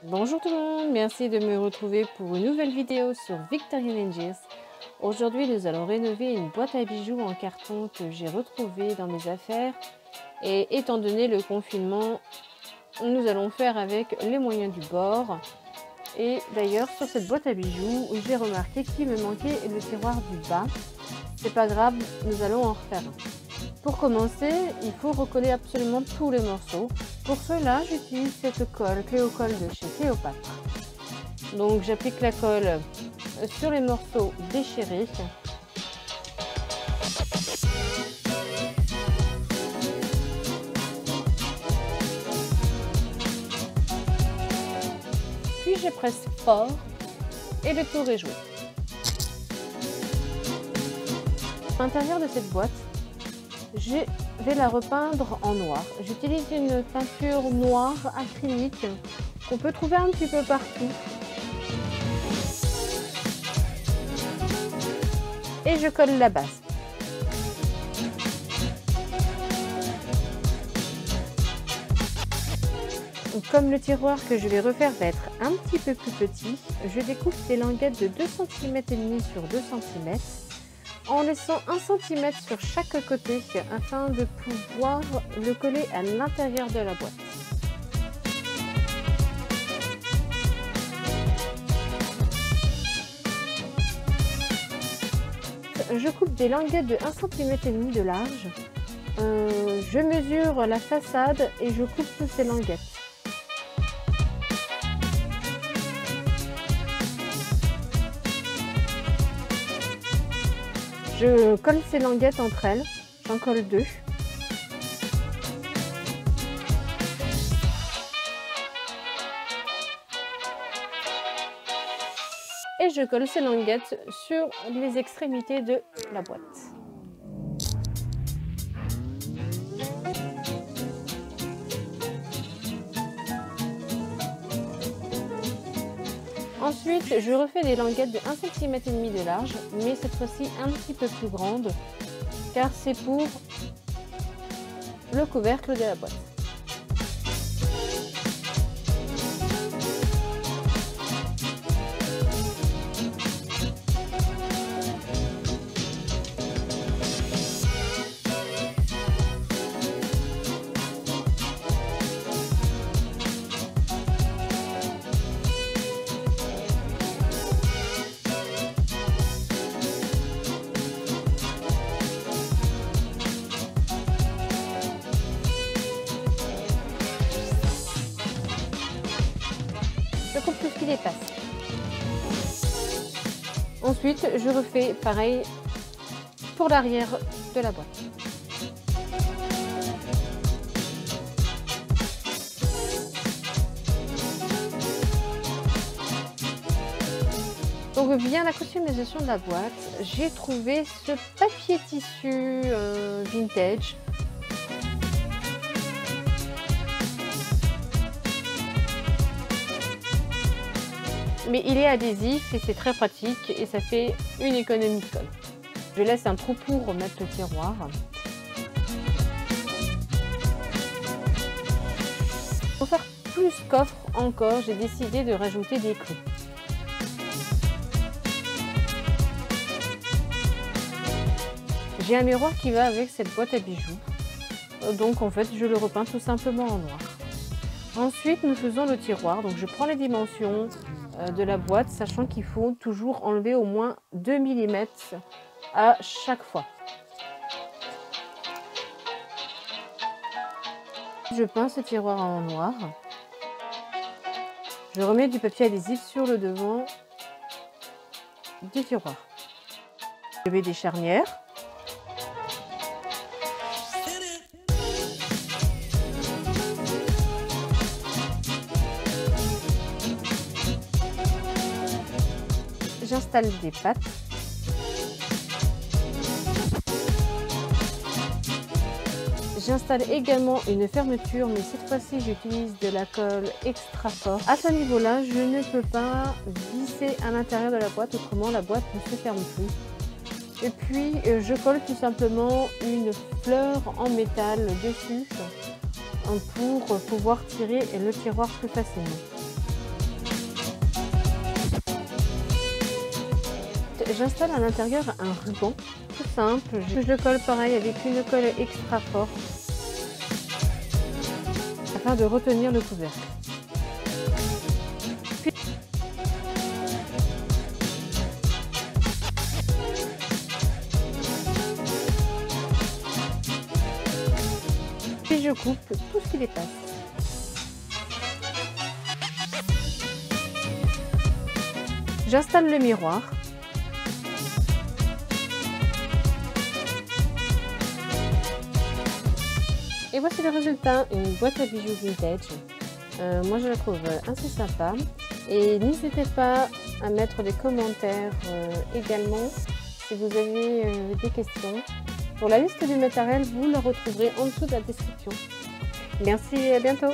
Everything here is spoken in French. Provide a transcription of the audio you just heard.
Bonjour tout le monde, merci de me retrouver pour une nouvelle vidéo sur Victorian Angels. Aujourd'hui, nous allons rénover une boîte à bijoux en carton que j'ai retrouvée dans mes affaires. Et étant donné le confinement, nous allons faire avec les moyens du bord. Et d'ailleurs, sur cette boîte à bijoux, j'ai remarqué qu'il me manquait le tiroir du bas. C'est pas grave, nous allons en refaire un. Pour commencer, il faut recoller absolument tous les morceaux. Pour cela, j'utilise cette colle Cléocolle de chez Cléopâtre. Donc j'applique la colle sur les morceaux déchirés. Puis je presse fort et le tour est joué. À l'intérieur de cette boîte, je vais la repeindre en noir. J'utilise une peinture noire acrylique qu'on peut trouver un petit peu partout. Et je colle la base. Comme le tiroir que je vais refaire va être un petit peu plus petit, je découpe des languettes de 2,5 cm sur 2 cm. En laissant 1 cm sur chaque côté afin de pouvoir le coller à l'intérieur de la boîte. Je coupe des languettes de 1,5 cm de large. Je mesure la façade et je coupe toutes ces languettes. Je colle ces languettes entre elles, j'en colle 2. Et je colle ces languettes sur les extrémités de la boîte. Ensuite, je refais des languettes de 1,5 cm de large, mais cette fois-ci un petit peu plus grande, car c'est pour le couvercle de la boîte. Je coupe tout ce qui dépasse. Ensuite, je refais pareil pour l'arrière de la boîte. Donc via la customisation de la boîte, j'ai trouvé ce papier tissu vintage. Mais il est adhésif et c'est très pratique et ça fait une économie de colle. Je laisse un trou pour mettre le tiroir. Pour faire plus coffre encore, j'ai décidé de rajouter des clous. J'ai un miroir qui va avec cette boîte à bijoux. Donc en fait, je le repeins tout simplement en noir. Ensuite, nous faisons le tiroir. Donc je prends les dimensions de la boîte, sachant qu'il faut toujours enlever au moins 2 mm à chaque fois. Je peins ce tiroir en noir. Je remets du papier adhésif sur le devant du tiroir. Je mets des charnières. J'installe des pattes. J'installe également une fermeture, mais cette fois-ci j'utilise de la colle extra fort. À ce niveau-là, je ne peux pas visser à l'intérieur de la boîte, autrement la boîte ne se ferme plus. Et puis je colle tout simplement une fleur en métal dessus pour pouvoir tirer le tiroir plus facilement. j'installe à l'intérieur un ruban tout simple. Je le colle pareil avec une colle extra forte afin de retenir le couvercle. Puis je coupe tout ce qui dépasse. J'installe le miroir. Et voici le résultat, une boîte à bijoux vintage. Moi je la trouve assez sympa. Et n'hésitez pas à mettre des commentaires également si vous avez des questions. Pour la liste du matériel, vous la retrouverez en dessous de la description. Merci et à bientôt.